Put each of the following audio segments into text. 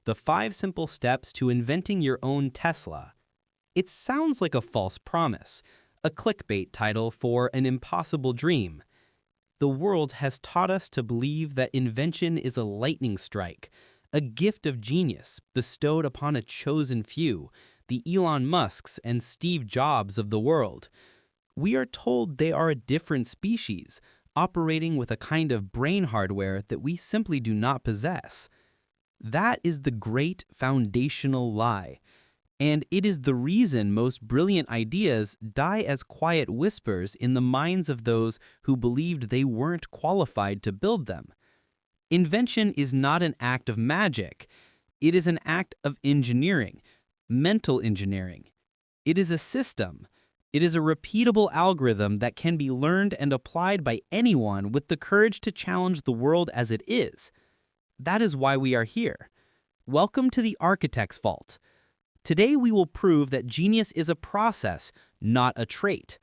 The 5 simple steps to inventing your own Tesla. It sounds like a false promise, a clickbait title for an impossible dream. The world has taught us to believe that invention is a lightning strike, a gift of genius bestowed upon a chosen few, the Elon Musks and Steve Jobs of the world. We are told they are a different species, operating with a kind of brain hardware that we simply do not possess. That is the great foundational lie, and it is the reason most brilliant ideas die as quiet whispers in the minds of those who believed they weren't qualified to build them. Invention is not an act of magic. It is an act of engineering, mental engineering. It is a system. It is a repeatable algorithm that can be learned and applied by anyone with the courage to challenge the world as it is. That is why we are here. Welcome to the Architect's Vault. Today we will prove that genius is a process, not a trait.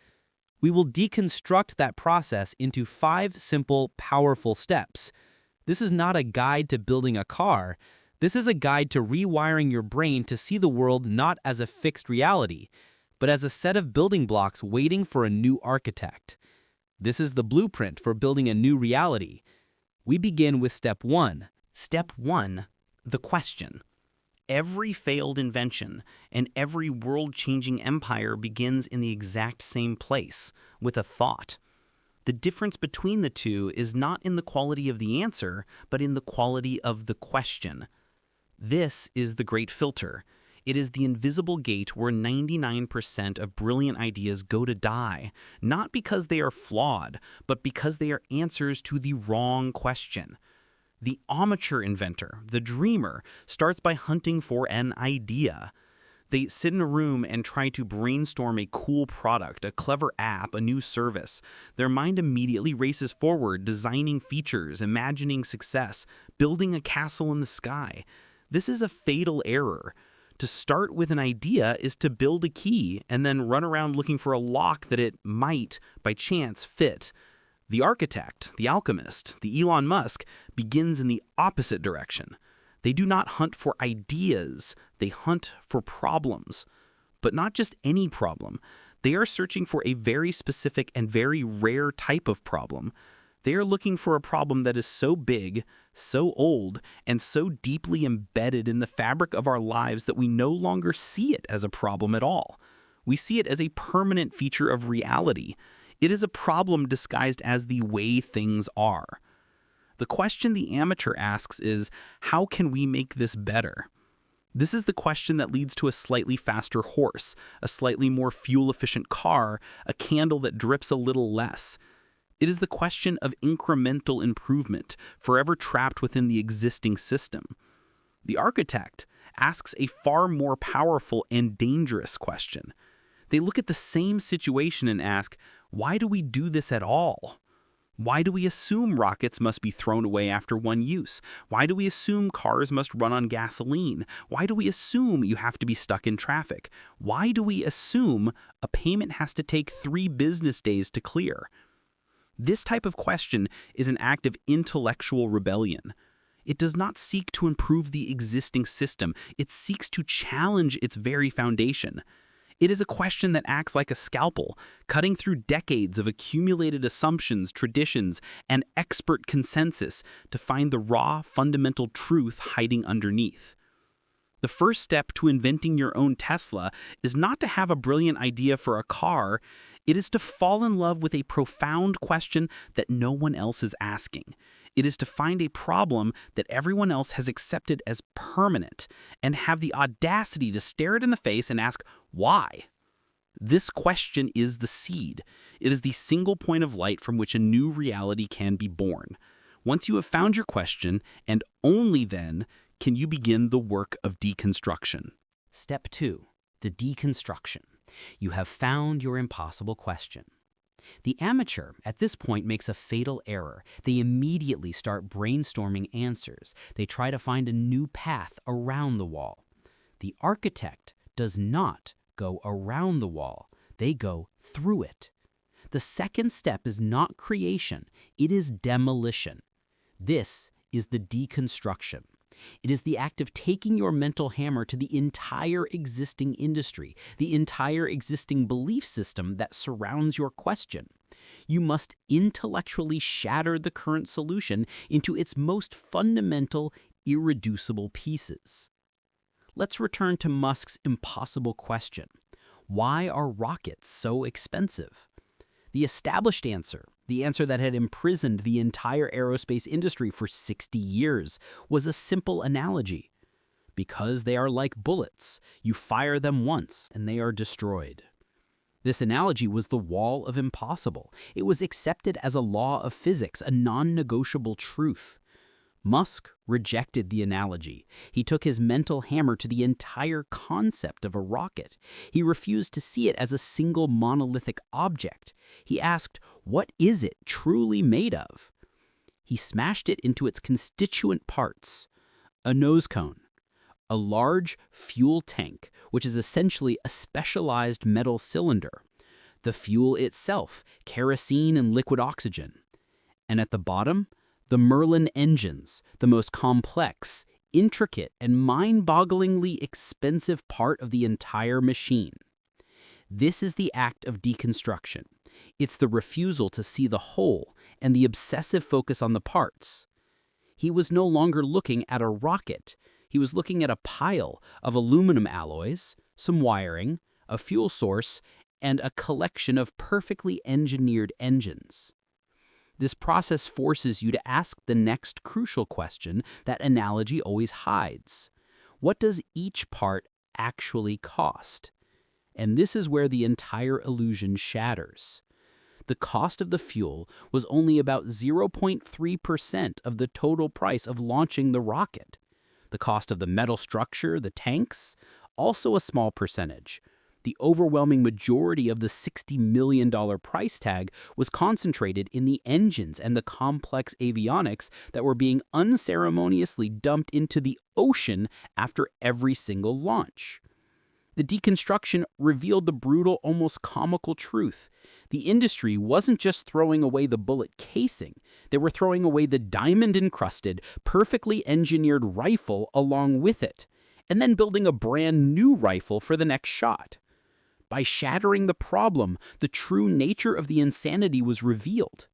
We will deconstruct that process into 5 simple, powerful steps. This is not a guide to building a car. This is a guide to rewiring your brain to see the world not as a fixed reality, but as a set of building blocks waiting for a new architect. This is the blueprint for building a new reality. We begin with step 1. Step 1. The question. Every failed invention and every world-changing empire begins in the exact same place, with a thought. The difference between the two is not in the quality of the answer, but in the quality of the question. This is the great filter. It is the invisible gate where 99% of brilliant ideas go to die, not because they are flawed, but because they are answers to the wrong question. The amateur inventor, the dreamer, starts by hunting for an idea. They sit in a room and try to brainstorm a cool product, a clever app, a new service. Their mind immediately races forward, designing features, imagining success, building a castle in the sky. This is a fatal error. To start with an idea is to build a key and then run around looking for a lock that it might, by chance, fit. The architect, the alchemist, the Elon Musk, begins in the opposite direction. They do not hunt for ideas, they hunt for problems. But not just any problem. They are searching for a very specific and very rare type of problem. They are looking for a problem that is so big, so old, and so deeply embedded in the fabric of our lives that we no longer see it as a problem at all. We see it as a permanent feature of reality. It is a problem disguised as the way things are. The question the amateur asks is, how can we make this better? This is the question that leads to a slightly faster horse, a slightly more fuel-efficient car, a candle that drips a little less. It is the question of incremental improvement, forever trapped within the existing system. The architect asks a far more powerful and dangerous question. They look at the same situation and ask, why do we do this at all? Why do we assume rockets must be thrown away after one use? Why do we assume cars must run on gasoline? Why do we assume you have to be stuck in traffic? Why do we assume a payment has to take 3 business days to clear? This type of question is an act of intellectual rebellion. It does not seek to improve the existing system. It seeks to challenge its very foundation. It is a question that acts like a scalpel, cutting through decades of accumulated assumptions, traditions, and expert consensus to find the raw, fundamental truth hiding underneath. The first step to inventing your own Tesla is not to have a brilliant idea for a car. It is to fall in love with a profound question that no one else is asking. It is to find a problem that everyone else has accepted as permanent and have the audacity to stare it in the face and ask, why? This question is the seed. It is the single point of light from which a new reality can be born. Once you have found your question, and only then, can you begin the work of deconstruction. Step 2. The deconstruction. You have found your impossible question. The amateur at this point makes a fatal error. They immediately start brainstorming answers. They try to find a new path around the wall. The architect does not go around the wall. They go through it. The second step is not creation. It is demolition. This is the deconstruction. It is the act of taking your mental hammer to the entire existing industry, the entire existing belief system that surrounds your question. You must intellectually shatter the current solution into its most fundamental, irreducible pieces. Let's return to Musk's impossible question. Why are rockets so expensive? The established answer, the answer that had imprisoned the entire aerospace industry for 60 years, was a simple analogy. Because they are like bullets, you fire them once and they are destroyed. This analogy was the wall of impossible. It was accepted as a law of physics, a non-negotiable truth. Musk rejected the analogy. He took his mental hammer to the entire concept of a rocket. He refused to see it as a single monolithic object. He asked, what is it truly made of? He smashed it into its constituent parts. A nose cone, a large fuel tank, which is essentially a specialized metal cylinder, the fuel itself, kerosene and liquid oxygen, and at the bottom, the Merlin engines, the most complex, intricate, and mind-bogglingly expensive part of the entire machine. This is the act of deconstruction. It's the refusal to see the whole and the obsessive focus on the parts. He was no longer looking at a rocket. He was looking at a pile of aluminum alloys, some wiring, a fuel source, and a collection of perfectly engineered engines. This process forces you to ask the next crucial question that analogy always hides. What does each part actually cost? And this is where the entire illusion shatters. The cost of the fuel was only about 0.3% of the total price of launching the rocket. The cost of the metal structure, the tanks, also a small percentage. The overwhelming majority of the $60 million price tag was concentrated in the engines and the complex avionics that were being unceremoniously dumped into the ocean after every single launch. The deconstruction revealed the brutal, almost comical truth. The industry wasn't just throwing away the bullet casing, they were throwing away the diamond-encrusted, perfectly engineered rifle along with it, and then building a brand new rifle for the next shot. By shattering the problem, the true nature of the insanity was revealed.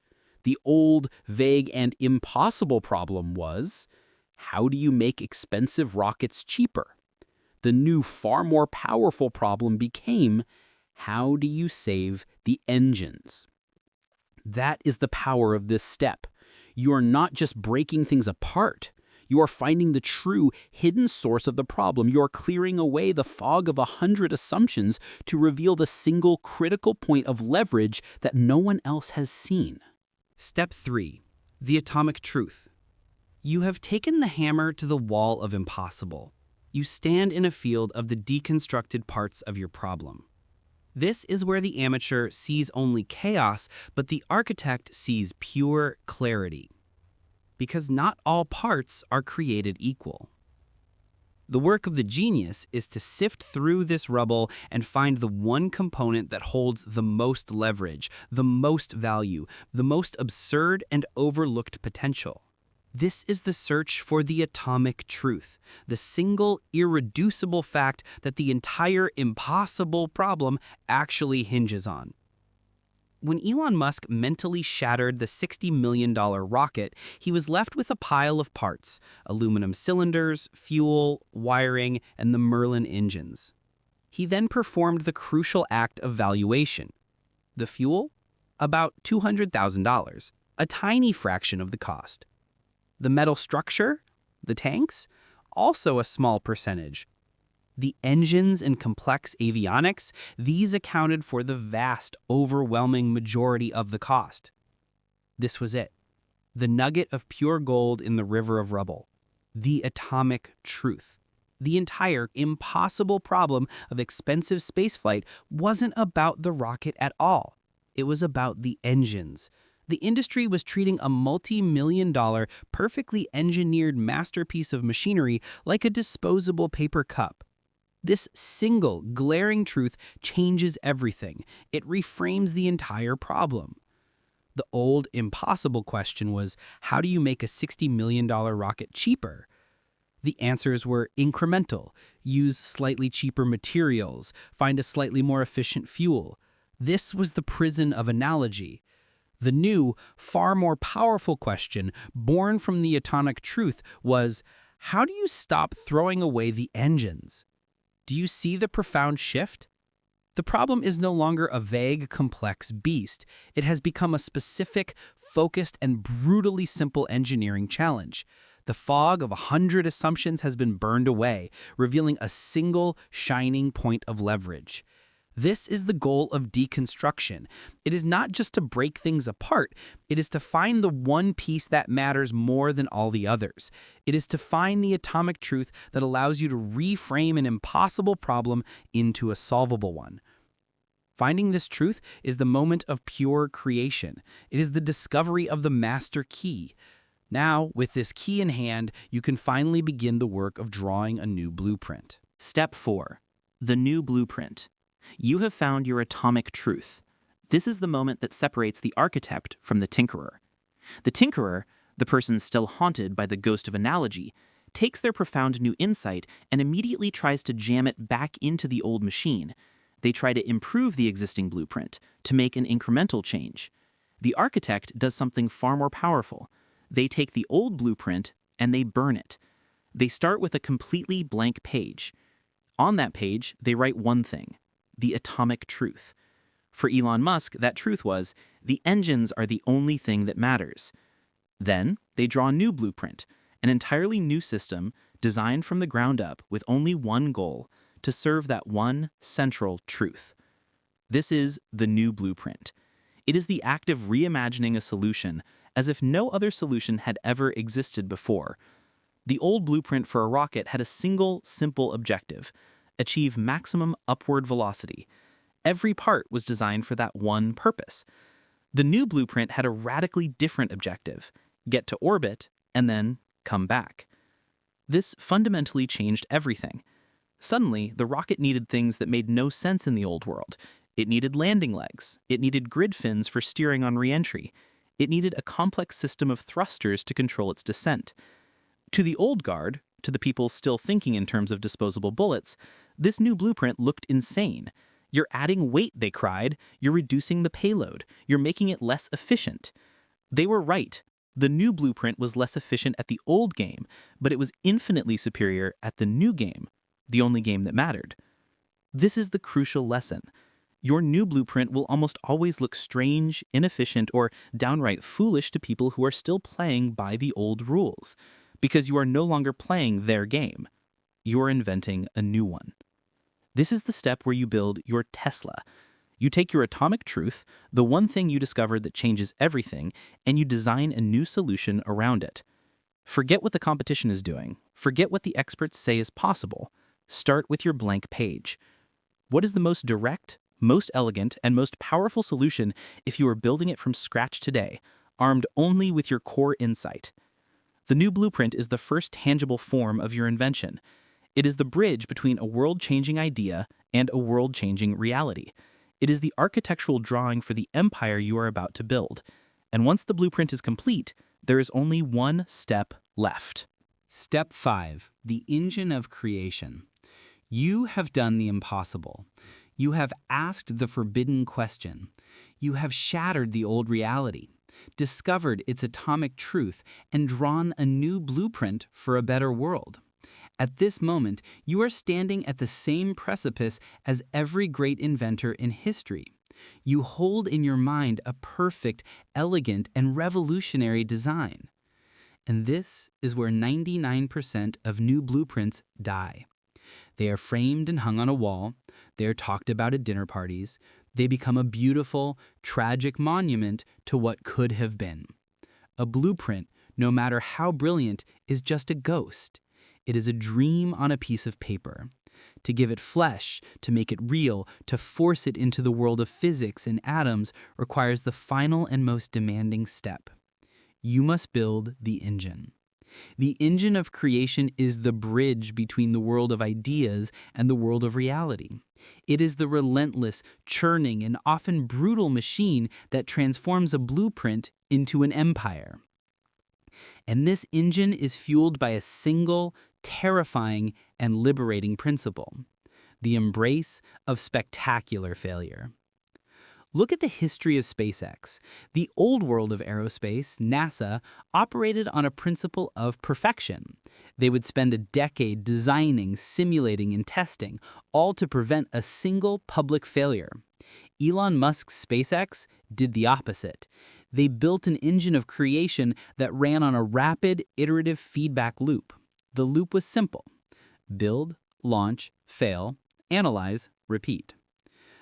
The old, vague, and impossible problem was, how do you make expensive rockets cheaper? The new, far more powerful problem became, how do you save the engines? That is the power of this step. You are not just breaking things apart. You are finding the true, hidden source of the problem. You are clearing away the fog of 100 assumptions to reveal the single critical point of leverage that no one else has seen. Step 3. The atomic truth. You have taken the hammer to the wall of impossible. You stand in a field of the deconstructed parts of your problem. This is where the amateur sees only chaos, but the architect sees pure clarity. Because not all parts are created equal. The work of the genius is to sift through this rubble and find the one component that holds the most leverage, the most value, the most absurd and overlooked potential. This is the search for the atomic truth, the single irreducible fact that the entire impossible problem actually hinges on. When Elon Musk mentally shattered the $60 million rocket, he was left with a pile of parts: aluminum cylinders, fuel, wiring, and the Merlin engines. He then performed the crucial act of valuation. The fuel? About $200,000, a tiny fraction of the cost. The metal structure? The tanks? Also a small percentage. The engines and complex avionics, these accounted for the vast, overwhelming majority of the cost. This was it. The nugget of pure gold in the river of rubble. The atomic truth. The entire impossible problem of expensive spaceflight wasn't about the rocket at all. It was about the engines. The industry was treating a multi-million-dollar, perfectly engineered masterpiece of machinery like a disposable paper cup. This single, glaring truth changes everything. It reframes the entire problem. The old, impossible question was, how do you make a $60 million rocket cheaper? The answers were incremental: use slightly cheaper materials, find a slightly more efficient fuel. This was the prison of analogy. The new, far more powerful question, born from the atomic truth, was, how do you stop throwing away the engines? Do you see the profound shift? The problem is no longer a vague, complex beast. It has become a specific, focused, and brutally simple engineering challenge. The fog of 100 assumptions has been burned away, revealing a single, shining point of leverage. This is the goal of deconstruction. It is not just to break things apart. It is to find the one piece that matters more than all the others. It is to find the atomic truth that allows you to reframe an impossible problem into a solvable one. Finding this truth is the moment of pure creation. It is the discovery of the master key. Now, with this key in hand, you can finally begin the work of drawing a new blueprint. Step 4. The new blueprint. You have found your atomic truth. This is the moment that separates the architect from the tinkerer. The tinkerer, the person still haunted by the ghost of analogy, takes their profound new insight and immediately tries to jam it back into the old machine. They try to improve the existing blueprint, to make an incremental change. The architect does something far more powerful. They take the old blueprint and they burn it. They start with a completely blank page. On that page, they write one thing: the atomic truth. For Elon Musk, that truth was, the engines are the only thing that matters. Then, they draw a new blueprint, an entirely new system designed from the ground up with only one goal: to serve that one central truth. This is the new blueprint. It is the act of reimagining a solution as if no other solution had ever existed before. The old blueprint for a rocket had a single, simple objective: achieve maximum upward velocity. Every part was designed for that one purpose. The new blueprint had a radically different objective: get to orbit and then come back. This fundamentally changed everything. Suddenly, the rocket needed things that made no sense in the old world. It needed landing legs. It needed grid fins for steering on re-entry. It needed a complex system of thrusters to control its descent. To the old guard, to the people still thinking in terms of disposable bullets, this new blueprint looked insane. You're adding weight, they cried. You're reducing the payload. You're making it less efficient. They were right. The new blueprint was less efficient at the old game, but it was infinitely superior at the new game, the only game that mattered. This is the crucial lesson. Your new blueprint will almost always look strange, inefficient, or downright foolish to people who are still playing by the old rules, because you are no longer playing their game. You're inventing a new one. This is the step where you build your Tesla. You take your atomic truth, the one thing you discovered that changes everything, and you design a new solution around it. Forget what the competition is doing. Forget what the experts say is possible. Start with your blank page. What is the most direct, most elegant, and most powerful solution if you are building it from scratch today, armed only with your core insight? The new blueprint is the first tangible form of your invention. It is the bridge between a world-changing idea and a world-changing reality. It is the architectural drawing for the empire you are about to build. And once the blueprint is complete, there is only one step left. Step 5. The engine of creation. You have done the impossible. You have asked the forbidden question. You have shattered the old reality, discovered its atomic truth, and drawn a new blueprint for a better world. At this moment, you are standing at the same precipice as every great inventor in history. You hold in your mind a perfect, elegant, and revolutionary design. And this is where 99% of new blueprints die. They are framed and hung on a wall. They are talked about at dinner parties. They become a beautiful, tragic monument to what could have been. A blueprint, no matter how brilliant, is just a ghost. It is a dream on a piece of paper. To give it flesh, to make it real, to force it into the world of physics and atoms requires the final and most demanding step. You must build the engine. The engine of creation is the bridge between the world of ideas and the world of reality. It is the relentless, churning, and often brutal machine that transforms a blueprint into an empire. And this engine is fueled by a single, terrifying and liberating principle: the embrace of spectacular failure. Look at the history of SpaceX. The old world of aerospace, NASA, operated on a principle of perfection. They would spend a decade designing, simulating, and testing, all to prevent a single public failure. Elon Musk's SpaceX did the opposite. They built an engine of creation that ran on a rapid, iterative feedback loop. The loop was simple: build, launch, fail, analyze, repeat.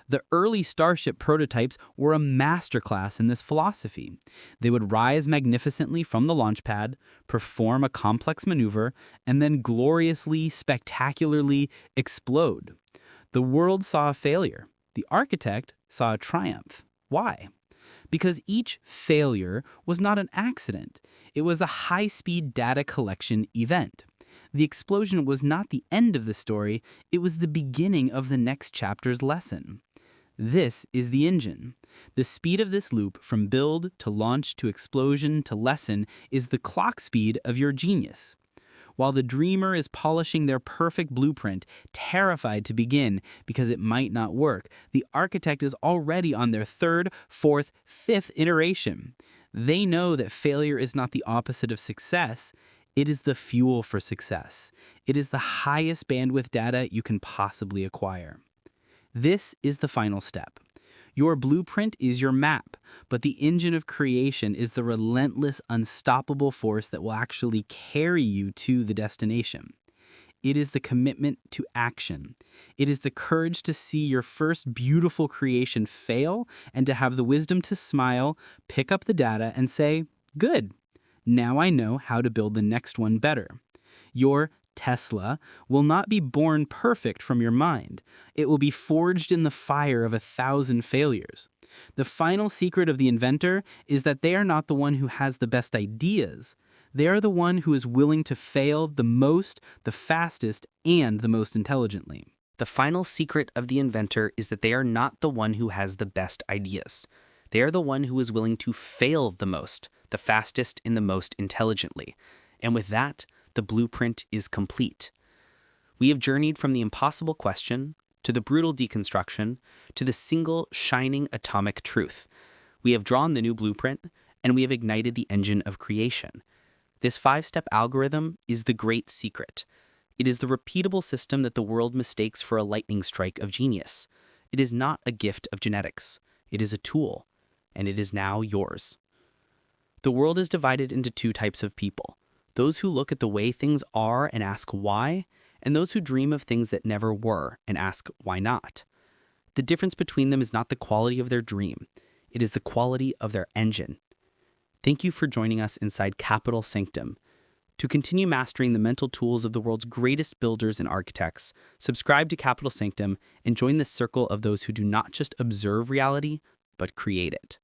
The early Starship prototypes were a masterclass in this philosophy. They would rise magnificently from the launch pad, perform a complex maneuver, and then gloriously, spectacularly explode. The world saw a failure. The architect saw a triumph. Why? Because each failure was not an accident. It was a high-speed data collection event. The explosion was not the end of the story, it was the beginning of the next chapter's lesson. This is the engine. The speed of this loop from build to launch to explosion to lesson is the clock speed of your genius. While the dreamer is polishing their perfect blueprint, terrified to begin because it might not work, the architect is already on their third, fourth, fifth iteration. They know that failure is not the opposite of success. It is the fuel for success. It is the highest bandwidth data you can possibly acquire. This is the final step. Your blueprint is your map, but the engine of creation is the relentless, unstoppable force that will actually carry you to the destination. It is the commitment to action. It is the courage to see your first beautiful creation fail and to have the wisdom to smile, pick up the data, and say, "Good. Now I know how to build the next one better." Your Tesla will not be born perfect from your mind. It will be forged in the fire of 1,000 failures. The final secret of the inventor is that they are not the one who has the best ideas. They are the one who is willing to fail the most, the fastest, and the most intelligently. The final secret of the inventor is that they are not the one who has the best ideas. They are the one who is willing to fail the most, the fastest, and the most intelligently. And with that, the blueprint is complete. We have journeyed from the impossible question to the brutal deconstruction to the single shining atomic truth. We have drawn the new blueprint, and we have ignited the engine of creation. This 5-step algorithm is the great secret. It is the repeatable system that the world mistakes for a lightning strike of genius. It is not a gift of genetics. It is a tool, and it is now yours. The world is divided into 2 types of people: those who look at the way things are and ask why, and those who dream of things that never were and ask why not. The difference between them is not the quality of their dream. It is the quality of their engine. Thank you for joining us inside CapitalSanctum. To continue mastering the mental tools of the world's greatest builders and architects, subscribe to CapitalSanctum and join the circle of those who do not just observe reality, but create it.